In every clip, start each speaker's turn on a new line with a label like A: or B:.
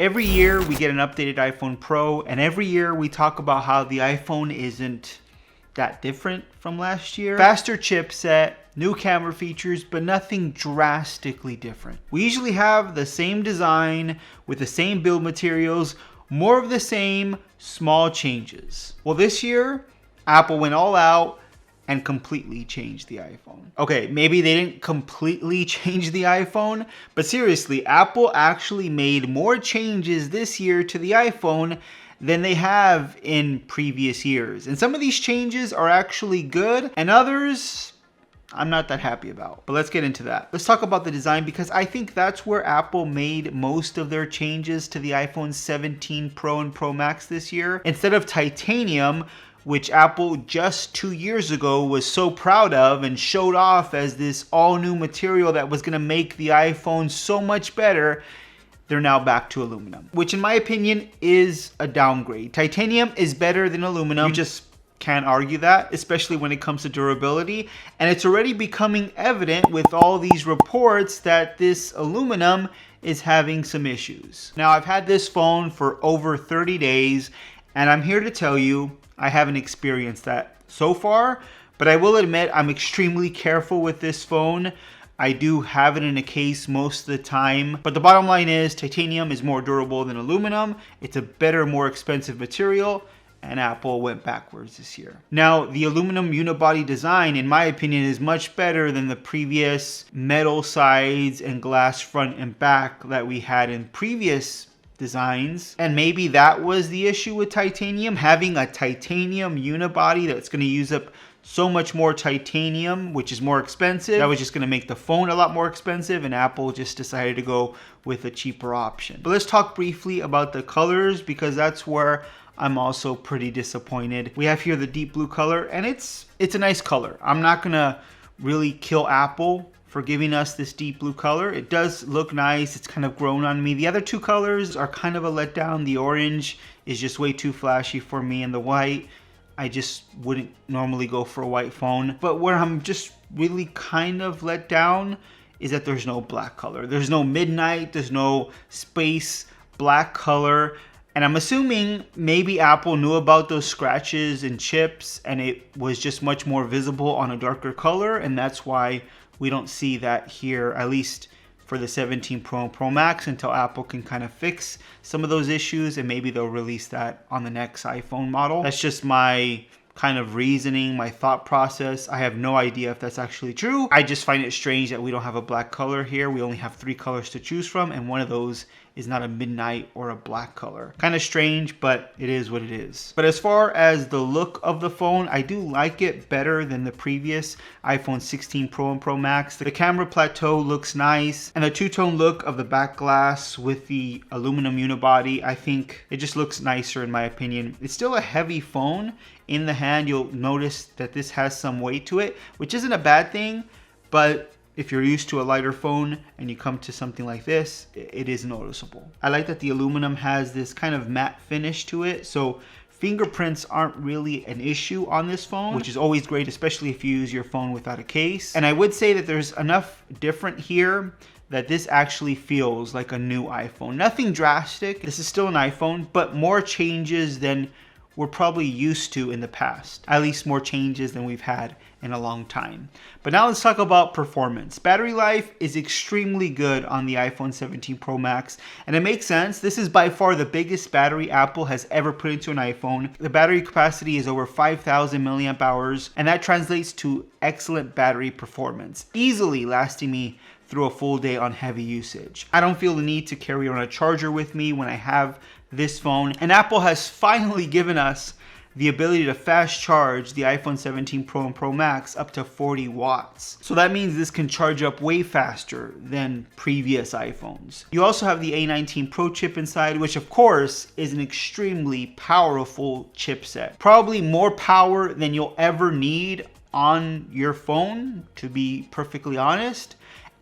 A: Every year we get an updated iPhone Pro, and every year we talk about how the iPhone isn't that different from last year. Faster chipset, new camera features, but nothing drastically different. We usually have the same design with the same build materials, more of the same, small changes. Well, this year, Apple went all out and completely changed the iPhone. Okay, maybe they didn't completely change the iPhone, but seriously, Apple actually made more changes this year to the iPhone than they have in previous years. And some of these changes are actually good, and others I'm not that happy about. But let's get into that. Let's talk about the design, because I think that's where Apple made most of their changes to the iPhone 17 Pro and Pro Max this year. Instead of titanium, which Apple just 2 years ago was so proud of and showed off as this all new material that was gonna make the iPhone so much better, they're now back to aluminum, which in my opinion is a downgrade. Titanium is better than aluminum. You just can't argue that, especially when it comes to durability. And it's already becoming evident with all these reports that this aluminum is having some issues. Now, I've had this phone for over 30 days, and I'm here to tell you, I haven't experienced that so far, but I will admit I'm extremely careful with this phone. I do have it in a case most of the time, but the bottom line is titanium is more durable than aluminum. It's a better, more expensive material, and Apple went backwards this year. Now, the aluminum unibody design, in my opinion, is much better than the previous metal sides and glass front and back that we had in previous designs. And maybe that was the issue with titanium, having a titanium unibody that's going to use up so much more titanium, which is more expensive. That was just going to make the phone a lot more expensive, and Apple just decided to go with a cheaper option. But let's talk briefly about the colors, because that's where I'm also pretty disappointed. We have here the deep blue color, and it's a nice color. I'm not gonna really kill Apple for giving us this deep blue color. It does look nice. It's kind of grown on me. The other two colors are kind of a letdown. The orange is just way too flashy for me, and the white, I just wouldn't normally go for a white phone. But where I'm just really kind of let down is that there's no black color. There's no midnight, there's no space black color. And I'm assuming maybe Apple knew about those scratches and chips, and it was just much more visible on a darker color, and that's why we don't see that here, at least for the 17 Pro and Pro Max, until Apple can kind of fix some of those issues, and maybe they'll release that on the next iPhone model. That's just my kind of reasoning, my thought process. I have no idea if that's actually true. I just find it strange that we don't have a black color here. We only have 3 colors to choose from, and one of those is not a midnight or a black color. Kind of strange, but it is what it is. But as far as the look of the phone, I do like it better than the previous iPhone 16 Pro and Pro Max. The camera plateau looks nice, and the two-tone look of the back glass with the aluminum unibody, I think it just looks nicer in my opinion. It's still a heavy phone. In the hand, you'll notice that this has some weight to it, which isn't a bad thing, but if you're used to a lighter phone and you come to something like this, it is noticeable. I like that the aluminum has this kind of matte finish to it, so fingerprints aren't really an issue on this phone, which is always great, especially if you use your phone without a case. And I would say that there's enough different here that this actually feels like a new iPhone. Nothing drastic, this is still an iPhone, but more changes than we're probably used to in the past. At least more changes than we've had in a long time. But now let's talk about performance. Battery life is extremely good on the iPhone 17 Pro Max, and it makes sense. This is by far the biggest battery Apple has ever put into an iPhone. The battery capacity is over 5,000 milliamp hours, and that translates to excellent battery performance, easily lasting me through a full day on heavy usage. I don't feel the need to carry around a charger with me when I have this phone, and Apple has finally given us the ability to fast charge the iPhone 17 Pro and Pro Max up to 40 watts. So that means this can charge up way faster than previous iPhones. You also have the A19 Pro chip inside, which of course is an extremely powerful chipset. Probably more power than you'll ever need on your phone, to be perfectly honest.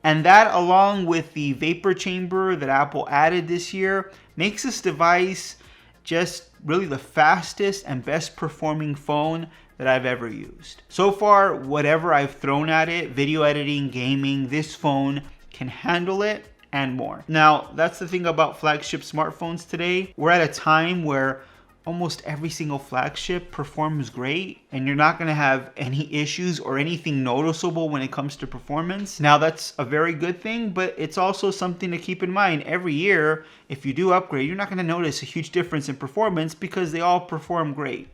A: And that, along with the vapor chamber that Apple added this year, makes this device just really the fastest and best performing phone that I've ever used. So far, whatever I've thrown at it, video editing, gaming, this phone can handle it, and more. Now, that's the thing about flagship smartphones today. We're at a time where almost every single flagship performs great, and you're not going to have any issues or anything noticeable when it comes to performance. Now, that's a very good thing, but it's also something to keep in mind. Every year, if you do upgrade, you're not going to notice a huge difference in performance because they all perform great.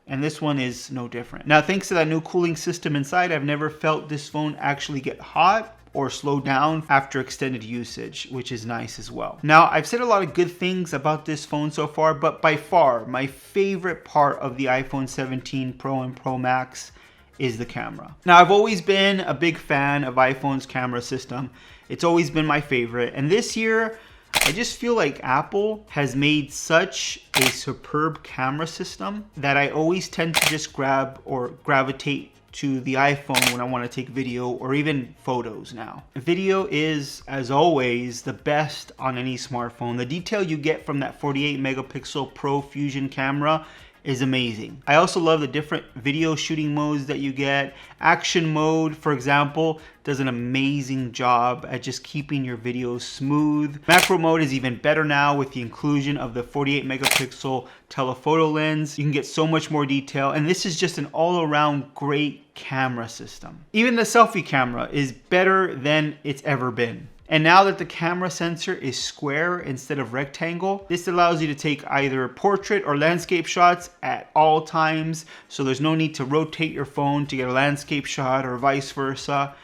A: And this one is no different. Now, thanks to that new cooling system inside, I've never felt this phone actually get hot or slow down after extended usage, which is nice as well. Now, I've said a lot of good things about this phone so far, but by far, my favorite part of the iPhone 17 Pro and Pro Max is the camera. Now, I've always been a big fan of iPhone's camera system. It's always been my favorite. And this year, I just feel like Apple has made such a superb camera system that I always tend to just grab or gravitate to the iPhone when I want to take video or even photos now. Video is, as always, the best on any smartphone. The detail you get from that 48 megapixel Pro Fusion camera is amazing. I also love the different video shooting modes that you get. Action mode, for example, does an amazing job at just keeping your videos smooth. Macro mode is even better now with the inclusion of the 48 megapixel telephoto lens. You can get so much more detail, and this is just an all-around great camera system. Even the selfie camera is better than it's ever been. And now that the camera sensor is square instead of rectangle, this allows you to take either portrait or landscape shots at all times. So there's no need to rotate your phone to get a landscape shot or vice versa.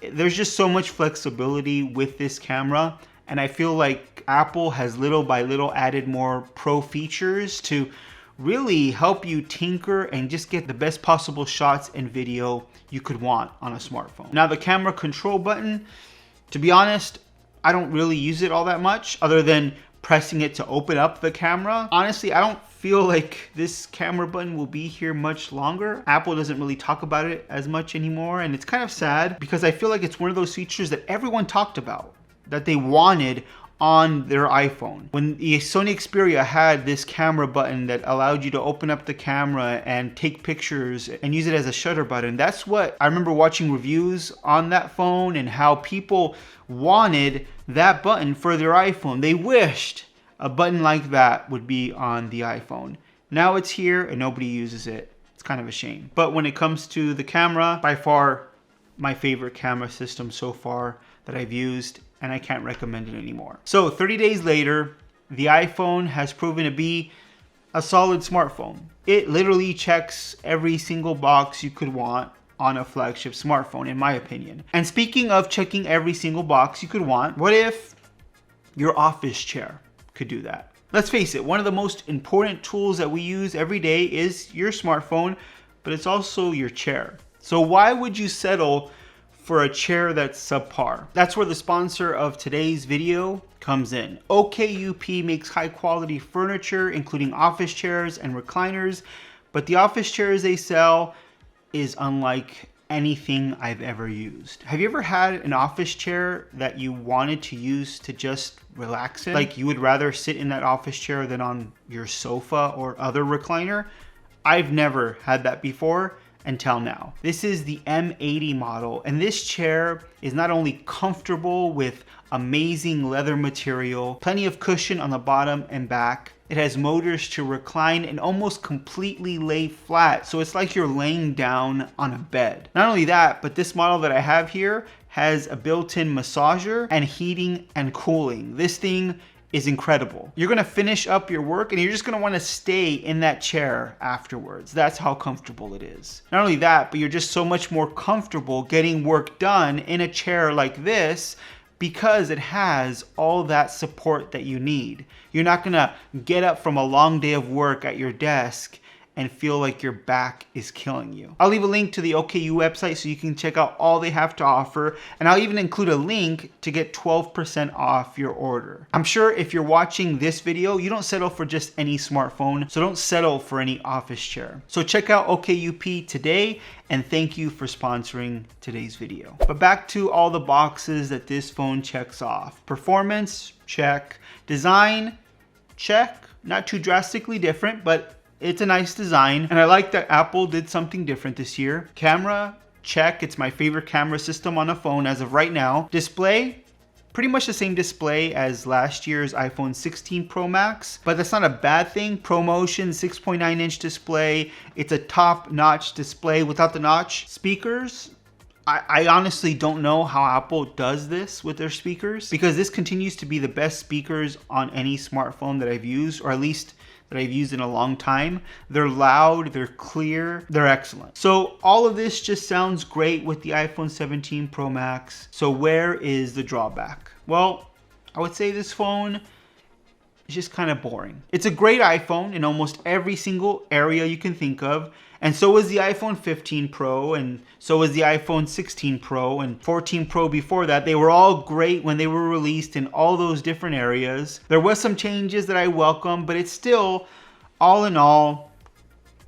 A: There's just so much flexibility with this camera. And I feel like Apple has little by little added more pro features to really help you tinker and just get the best possible shots and video you could want on a smartphone. Now, the camera control button, to be honest, I don't really use it all that much other than pressing it to open up the camera. Honestly, I don't feel like this camera button will be here much longer. Apple doesn't really talk about it as much anymore, and it's kind of sad because I feel like it's one of those features that everyone talked about, that they wanted on their iPhone. When the Sony Xperia had this camera button that allowed you to open up the camera and take pictures and use it as a shutter button, that's what I remember watching reviews on that phone and how people wanted that button for their iPhone. They wished a button like that would be on the iPhone. Now it's here and nobody uses it. It's kind of a shame. But when it comes to the camera, by far my favorite camera system so far that I've used, and I can't recommend it anymore. So 30 days later, the iPhone has proven to be a solid smartphone. It literally checks every single box you could want on a flagship smartphone, in my opinion. And speaking of checking every single box you could want, what if your office chair could do that? Let's face it, one of the most important tools that we use every day is your smartphone, but it's also your chair. So why would you settle for a chair that's subpar? That's where the sponsor of today's video comes in. OKUP makes high quality furniture, including office chairs and recliners, but the office chairs they sell is unlike anything I've ever used. Have you ever had an office chair that you wanted to use to just relax in? Like you would rather sit in that office chair than on your sofa or other recliner? I've never had that before until now. This is the M80 model, and this chair is not only comfortable with amazing leather material, plenty of cushion on the bottom and back, it has motors to recline and almost completely lay flat, so it's like you're laying down on a bed. Not only that, but this model that I have here has a built-in massager and heating and cooling. This thing is incredible. You're gonna finish up your work and you're just gonna wanna stay in that chair afterwards. That's how comfortable it is. Not only that, but you're just so much more comfortable getting work done in a chair like this because it has all that support that you need. You're not gonna get up from a long day of work at your desk and feel like your back is killing you. I'll leave a link to the OKU website so you can check out all they have to offer, and I'll even include a link to get 12% off your order. I'm sure if you're watching this video, you don't settle for just any smartphone, so don't settle for any office chair. So check out OKUP today, and thank you for sponsoring today's video. But back to all the boxes that this phone checks off. Performance, check. Design, check. Not too drastically different, but it's a nice design, and I like that Apple did something different this year. Camera, check. It's my favorite camera system on a phone as of right now. Display, pretty much the same display as last year's iPhone 16 Pro Max, but that's not a bad thing. ProMotion 6.9-inch display. It's a top-notch display without the notch. Speakers, I honestly don't know how Apple does this with their speakers, because this continues to be the best speakers on any smartphone that I've used, or at least that I've used in a long time. They're loud, they're clear, they're excellent. So all of this just sounds great with the iPhone 17 Pro Max. So where is the drawback? Well, I would say this phone is just kind of boring. It's a great iPhone in almost every single area you can think of. And so is the iPhone 15 Pro, and so is the iPhone 16 Pro and 14 Pro before that. They were all great when they were released in all those different areas. There was some changes that I welcome, but it's still, all in all,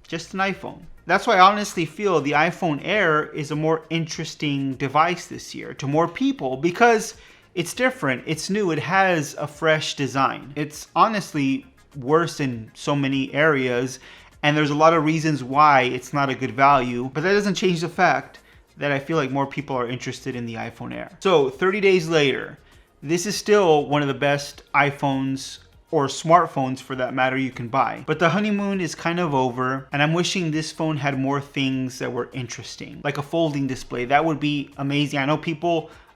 A: just an iPhone. That's why I honestly feel the iPhone Air is a more interesting device this year to more people, because it's different, it's new, it has a fresh design. It's honestly worse in so many areas, and there's a lot of reasons why it's not a good value, but that doesn't change the fact that I feel like more people are interested in the iPhone Air. So 30 days later, this is still one of the best iPhones, or smartphones for that matter, you can buy. But the honeymoon is kind of over, and I'm wishing this phone had more things that were interesting, like a folding display. That would be amazing. I know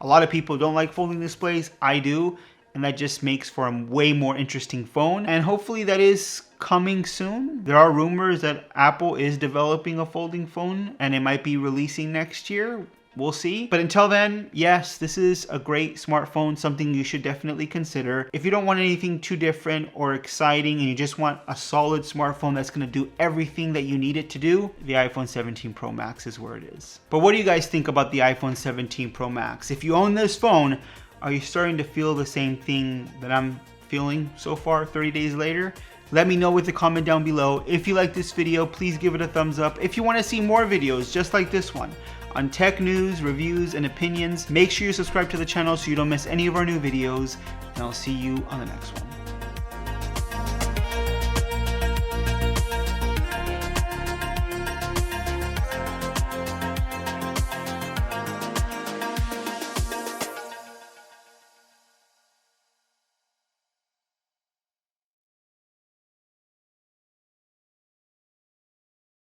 A: a lot of people don't like folding displays. I do, and that just makes for a way more interesting phone. And hopefully that is coming soon. There are rumors that Apple is developing a folding phone, and it might be releasing next year. We'll see. But until then, yes, this is a great smartphone, something you should definitely consider. If you don't want anything too different or exciting, and you just want a solid smartphone that's gonna do everything that you need it to do, the iPhone 17 Pro Max is where it is. But what do you guys think about the iPhone 17 Pro Max? If you own this phone, are you starting to feel the same thing that I'm feeling so far 30 days later? Let me know with a comment down below. If you like this video, please give it a thumbs up. If you want to see more videos just like this one on tech news, reviews, and opinions, make sure you subscribe to the channel so you don't miss any of our new videos, and I'll see you on the next one.